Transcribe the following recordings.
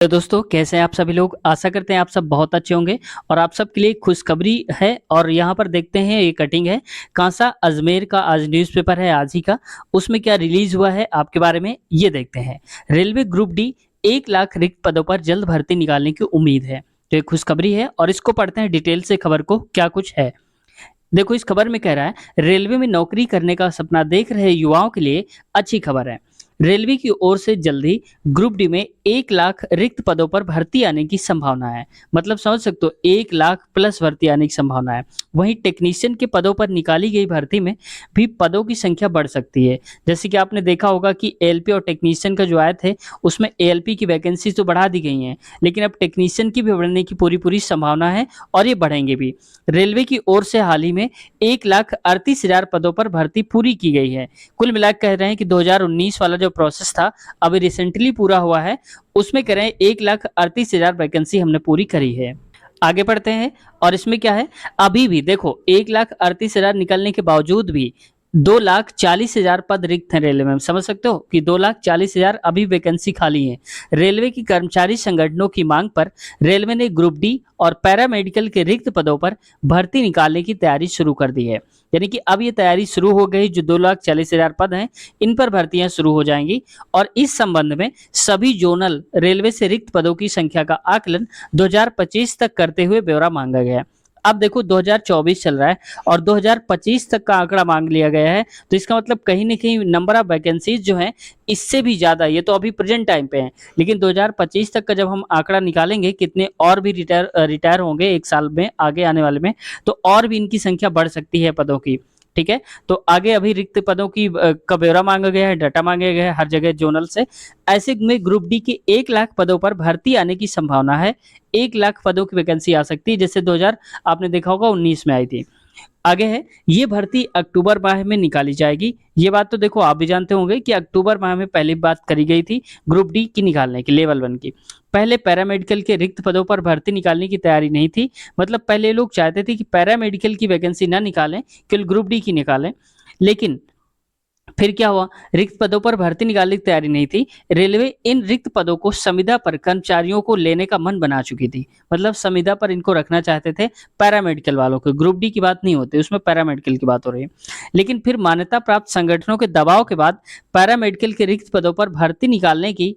तो दोस्तों कैसे हैं आप सभी लोग। आशा करते हैं आप सब बहुत अच्छे होंगे और आप सबके लिए खुशखबरी है। और यहाँ पर देखते हैं ये कटिंग है कांसा अजमेर का, आज न्यूज़पेपर है आज ही का। उसमें क्या रिलीज हुआ है आपके बारे में ये देखते हैं। रेलवे ग्रुप डी 1 लाख रिक्त पदों पर जल्द भर्ती निकालने की उम्मीद है। तो ये खुशखबरी है और इसको पढ़ते हैं डिटेल से खबर को क्या कुछ है। देखो इस खबर में कह रहा है रेलवे में नौकरी करने का सपना देख रहे युवाओं के लिए अच्छी खबर है। रेलवे की ओर से जल्द ही ग्रुप डी में 1 लाख रिक्त पदों पर भर्ती आने की संभावना है। मतलब समझ सकते हो 1 लाख प्लस भर्ती आने की संभावना है। वहीं टेक्नीशियन के पदों पर निकाली गई भर्ती में भी पदों की संख्या बढ़ सकती है। जैसे कि आपने देखा होगा कि एएलपी और टेक्नीशियन का जो आए थे उसमें एएलपी की वैकेंसी तो बढ़ा दी गई हैं, लेकिन अब टेक्नीशियन की भी बढ़ने की पूरी संभावना है और ये बढ़ेंगे भी। रेलवे की ओर से हाल ही में 1,38,000 पदों पर भर्ती पूरी की गई है। कुल मिलाकर कह रहे हैं कि 2019 वाला जो प्रोसेस था अभी रिसेंटली पूरा हुआ है, उसमें कह रहे हैं 1,38,000 वैकेंसी हमने पूरी करी है। आगे बढ़ते हैं और इसमें क्या है, अभी भी देखो 1,38,000 निकलने के बावजूद भी 2,40,000 पद रिक्त हैं रेलवे में। समझ सकते हो कि 2,40,000 अभी वैकेंसी खाली है। रेलवे की कर्मचारी संगठनों की मांग पर रेलवे ने ग्रुप डी और पैरामेडिकल के रिक्त पदों पर भर्ती निकालने की तैयारी शुरू कर दी है। यानी कि अब ये तैयारी शुरू हो गई। जो 2,40,000 पद हैं इन पर भर्तियां शुरू हो जाएंगी और इस संबंध में सभी जोनल रेलवे से रिक्त पदों की संख्या का आकलन 2025 तक करते हुए ब्यौरा मांगा गया है। अब देखो 2024 चल रहा है और 2025 तक का आंकड़ा मांग लिया गया है, तो इसका मतलब कहीं ना कहीं नंबर ऑफ वैकेंसीज जो है इससे भी ज्यादा, ये तो अभी प्रेजेंट टाइम पे है, लेकिन 2025 तक का जब हम आंकड़ा निकालेंगे कितने और भी रिटायर होंगे एक साल में आगे आने वाले में, तो और भी इनकी संख्या बढ़ सकती है पदों की। ठीक है, तो आगे अभी रिक्त पदों की का ब्यौरा मांगा गया है, डाटा मांगे गए हैं हर जगह जोनल से। ऐसे में ग्रुप डी के 1 लाख पदों पर भर्ती आने की संभावना है। 1 लाख पदों की वैकेंसी आ सकती है, जैसे 2000 आपने देखा होगा 19 में आई थी। आगे है ये भर्ती अक्टूबर माह में निकाली जाएगी। ये बात तो देखो आप भी जानते होंगे कि अक्टूबर माह में पहली बात करी गई थी ग्रुप डी की निकालने की, लेवल 1 की। पहले पैरामेडिकल के रिक्त पदों पर भर्ती निकालने की तैयारी नहीं थी। मतलब पहले लोग चाहते थे कि पैरामेडिकल की वैकेंसी ना निकालें, केवल ग्रुप डी की निकालें। लेकिन फिर क्या हुआ, रिक्त पदों पर भर्ती निकालने की तैयारी नहीं थी। रेलवे इन रिक्त पदों को संविदा पर कर्मचारियों को लेने का मन बना चुकी थी। मतलब संविदा पर इनको रखना चाहते थे पैरामेडिकल वालों को। ग्रुप डी की बात नहीं होती, उसमें पैरामेडिकल की बात हो रही है। लेकिन फिर मान्यता प्राप्त संगठनों के दबाव के बाद पैरामेडिकल के रिक्त पदों पर भर्ती निकालने की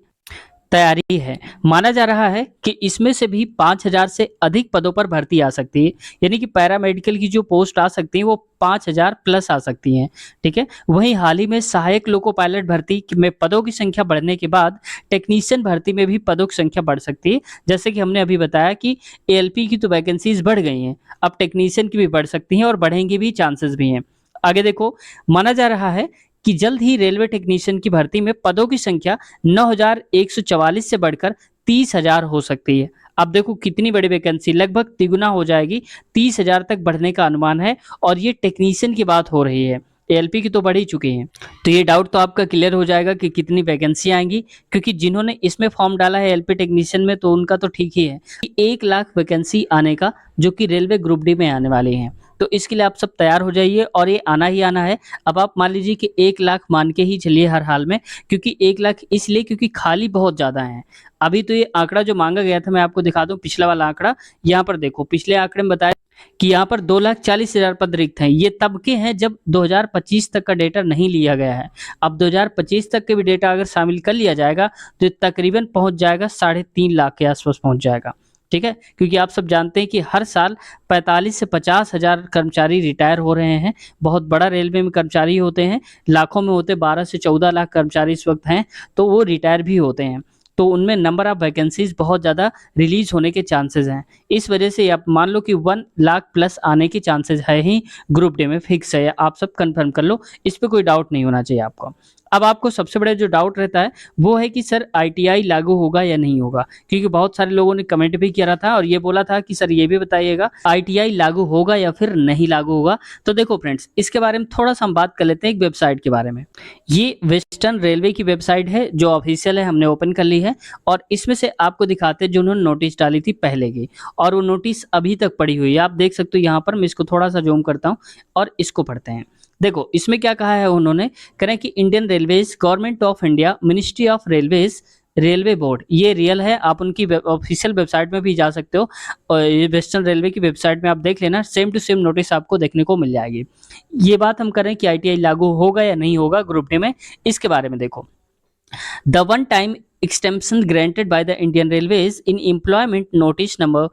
तैयारी है। माना जा रहा है कि इसमें से भी 5,000 से अधिक पदों पर भर्ती आ सकती है। यानी कि पैरामेडिकल की जो पोस्ट आ सकती है वो 5,000 प्लस आ सकती हैं। ठीक है, वहीं हाल ही में सहायक लोको पायलट भर्ती में पदों की संख्या बढ़ने के बाद टेक्नीशियन भर्ती में भी पदों की संख्या बढ़ सकती है। जैसे कि हमने अभी बताया कि एएलपी की तो वैकेंसीज बढ़ गई हैं, अब टेक्नीशियन की भी बढ़ सकती हैं और बढ़ेंगी भी, चांसेस भी हैं। आगे देखो, माना जा रहा है कि जल्द ही रेलवे टेक्नीशियन की भर्ती में पदों की संख्या 9,144 से बढ़कर 30,000 हो सकती है। अब देखो कितनी बड़ी वैकेंसी, लगभग तिगुना हो जाएगी, 30,000 तक बढ़ने का अनुमान है। और ये टेक्नीशियन की बात हो रही है, एएलपी की तो बढ़ ही चुकी है। तो ये डाउट तो आपका क्लियर हो जाएगा कि कितनी वैकेंसी आएंगी, क्योंकि जिन्होंने इसमें फॉर्म डाला है एलपी टेक्नीशियन में तो उनका तो ठीक ही है कि 1 लाख वैकेंसी आने का, जो कि रेलवे ग्रुप डी में आने वाली है। तो इसके लिए आप सब तैयार हो जाइए और ये आना ही आना है। अब आप मान लीजिए कि 1 लाख मान के ही चलिए हर हाल में, क्योंकि 1 लाख इसलिए क्योंकि खाली बहुत ज़्यादा है। अभी तो ये आंकड़ा जो मांगा गया था, मैं आपको दिखा दूं पिछला वाला आंकड़ा। यहाँ पर देखो पिछले आंकड़े में बताया कि यहाँ पर 2,40,000 पद रिक्त हैं। ये तब के हैं जब 2025 तक का डेटा नहीं लिया गया है। अब 2025 तक के भी डेटा अगर शामिल कर लिया जाएगा तो तकरीबन पहुंच जाएगा 3.5 लाख के आसपास पहुंच जाएगा। ठीक है, क्योंकि आप सब जानते हैं कि हर साल 45 से 50,000 कर्मचारी रिटायर हो रहे हैं। बहुत बड़ा रेलवे में कर्मचारी होते हैं, लाखों में होते, 12 से 14 लाख कर्मचारी इस वक्त हैं, तो वो रिटायर भी होते हैं। तो उनमें नंबर ऑफ वैकेंसीज बहुत ज़्यादा रिलीज होने के चांसेस हैं। इस वजह से आप मान लो कि 1 लाख प्लस आने के चांसेस है ही, ग्रुप डे में फिक्स है। आप सब कंफर्म कर लो, इस पर कोई डाउट नहीं होना चाहिए आपको। अब आपको सबसे बड़ा जो डाउट रहता है वो है कि सर आईटीआई लागू होगा या नहीं होगा, क्योंकि बहुत सारे लोगों ने कमेंट भी किया था और ये बोला था कि सर ये भी बताइएगा आईटीआई लागू होगा या फिर नहीं लागू होगा। तो देखो फ्रेंड्स, इसके बारे में थोड़ा सा हम बात कर लेते हैं एक वेबसाइट के बारे में। ये वेस्टर्न रेलवे की वेबसाइट है जो ऑफिशियल है, हमने ओपन कर ली है और इसमें से आपको दिखाते हैं जो उन्होंने नोटिस डाली थी पहले की, और वो नोटिस अभी तक पड़ी हुई है। आप देख सकते हो यहाँ पर, मैं इसको थोड़ा सा जूम करता हूँ और इसको पढ़ते हैं। देखो इसमें क्या कहा है उन्होंने, कह रहे हैं कि Indian railways, government of India, ministry of railways railway board, ये रियल है। आप उनकी ऑफिशियल वेबसाइट में भी जा सकते हो और ये वेस्टर्न रेलवे की वेबसाइट में आप देख लेना, सेम टू सेम नोटिस आपको देखने को मिल जाएगी। ये बात हम करें कि आईटीआई लागू होगा या नहीं होगा ग्रुप डी में, इसके बारे में देखो। The one time extension granted by the Indian Railways in employment notice number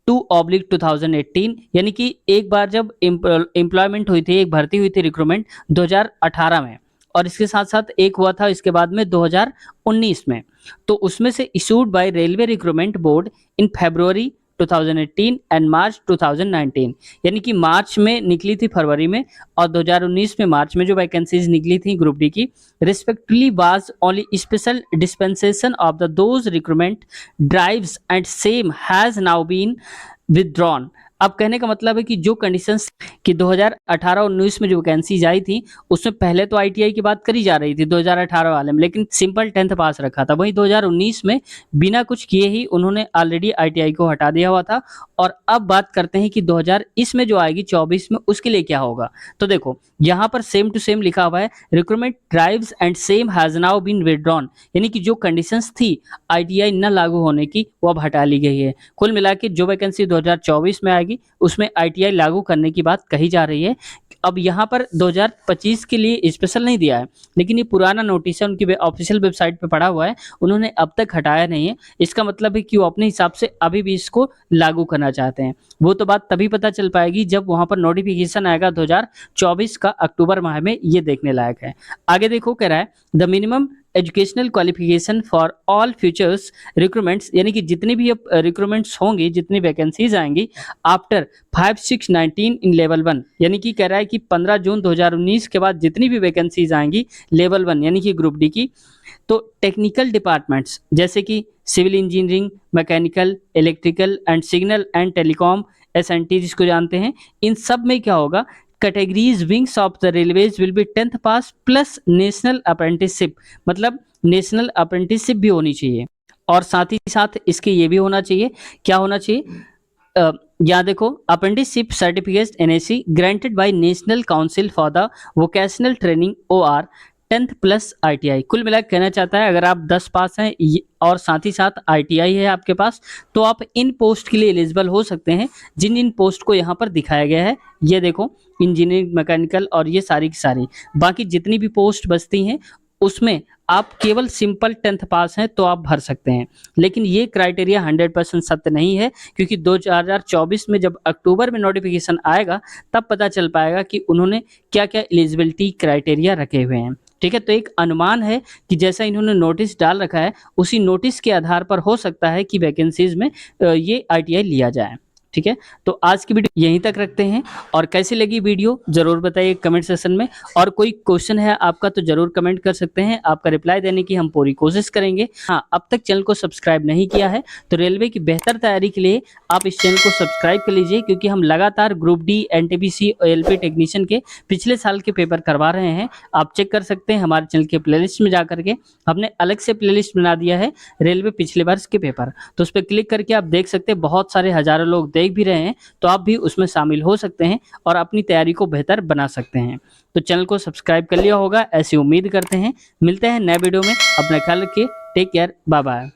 2/2018, यानी कि एक बार जब एम्प्लॉयमेंट हुई थी, एक भर्ती हुई थी रिक्रूटमेंट 2018 में, और इसके साथ साथ एक हुआ था इसके बाद में 2019 में, तो उसमें से issued by railway recruitment board in February 2018 and March 2019, यानी कि मार्च में निकली थी फरवरी में और 2019 में मार्च में जो वैकेंसीज निकली थी ग्रुप डी की, respectively was only special dispensation of the those recruitment drives and same has now been withdrawn. अब कहने का मतलब है कि जो कंडीशंस कि 2018-19 में जो वैकेंसीज आई थी उसमें पहले तो आईटीआई की बात करी जा रही थी 2018 वाले में, लेकिन सिंपल 10th पास रखा था। वहीं 2019 में बिना कुछ किए ही उन्होंने ऑलरेडी आईटीआई को हटा दिया हुआ था। और अब बात करते हैं कि 2020 में जो आएगी 24 में, उसके लिए क्या होगा। तो देखो यहाँ पर सेम टू सेम लिखा हुआ है, recruitment drives and same has now been withdrawn, यानी कि जो कंडीशंस थी आईटीआई न लागू होने की वो अब हटा ली गई है। कुल मिला के जो वैकेंसी 2024 में आएगी उसमें आईटीआई लागू करने की बात कही जा रही है। अब यहाँ पर 2025 के लिए स्पेशल नहीं दिया है, लेकिन ये पुराना नोटिस है, उनकी ऑफिशियल वेबसाइट पे पड़ा हुआ है, उन्होंने अब तक हटाया नहीं है। इसका मतलब है कि वो अपने हिसाब से अभी भी इसको लागू करना चाहते हैं। वो तो बात तभी पता चल पाएगी जब वहाँ पर नोटिफिकेशन आएगा 2024 का अक्टूबर माह में, ये देखने लायक है। आगे देखो कह रहा है the minimum educational qualification for all futures recruitments, यानी कि जितनी भी अब रिक्रूटमेंट्स होंगी, जितनी वैकेंसीज आएंगी आफ्टर 5/6/19 इन लेवल 1, यानी कि कह रहा है कि 15 जून 2019 के बाद जितनी भी वैकेंसीज आएंगी लेवल 1 यानी कि ग्रुप डी की, तो टेक्निकल डिपार्टमेंट्स जैसे कि civil engineering, mechanical, electrical and signal and telecom, SNT जिसको जानते हैं, इन सब में क्या होगा, categories wings of the railways will be 10th pass plus national apprenticeship, मतलब नेशनल अप्रेंटिसशिप भी होनी चाहिए। और साथ ही साथ इसके ये भी होना चाहिए, क्या होना चाहिए, यहाँ देखो apprenticeship certificate NAC granted by national council for the vocational training OR 10th plus ITI. कुल मिलाकर कहना चाहता है अगर आप 10 पास हैं और साथ ही साथ आईटीआई है आपके पास, तो आप इन पोस्ट के लिए एलिजिबल हो सकते हैं जिन इन पोस्ट को यहाँ पर दिखाया गया है। ये देखो इंजीनियरिंग, मैकेनिकल और ये सारी की सारी, बाकी जितनी भी पोस्ट बचती हैं उसमें आप केवल सिंपल 10th पास हैं तो आप भर सकते हैं। लेकिन ये क्राइटेरिया 100% सत्य नहीं है, क्योंकि 2024 में जब अक्टूबर में नोटिफिकेशन आएगा तब पता चल पाएगा कि उन्होंने क्या क्या एलिजिबिलिटी क्राइटेरिया रखे हुए हैं। ठीक है, तो एक अनुमान है कि जैसा इन्होंने नोटिस डाल रखा है उसी नोटिस के आधार पर हो सकता है कि वैकेंसीज में ये आईटीआई लिया जाए। ठीक है, तो आज की वीडियो यहीं तक रखते हैं, और कैसी लगी वीडियो ज़रूर बताइए कमेंट सेक्शन में, और कोई क्वेश्चन है आपका तो ज़रूर कमेंट कर सकते हैं, आपका रिप्लाई देने की हम पूरी कोशिश करेंगे। हाँ, अब तक चैनल को सब्सक्राइब नहीं किया है तो रेलवे की बेहतर तैयारी के लिए आप इस चैनल को सब्सक्राइब कर लीजिए, क्योंकि हम लगातार ग्रुप डी, एनटीपीसी और एलपी टेक्नीशियन के पिछले साल के पेपर करवा रहे हैं। आप चेक कर सकते हैं हमारे चैनल के प्लेलिस्ट में जा करके, हमने अलग से प्लेलिस्ट बना दिया है रेलवे पिछले वर्ष के पेपर, तो उस पर क्लिक करके आप देख सकते हैं, बहुत सारे हज़ारों लोग देख भी रहे हैं, तो आप भी उसमें शामिल हो सकते हैं और अपनी तैयारी को बेहतर बना सकते हैं। तो चैनल को सब्सक्राइब कर लिया होगा ऐसी उम्मीद करते हैं। मिलते हैं नए वीडियो में, अपना ख्याल रखिए, टेक केयर, बाय बाय।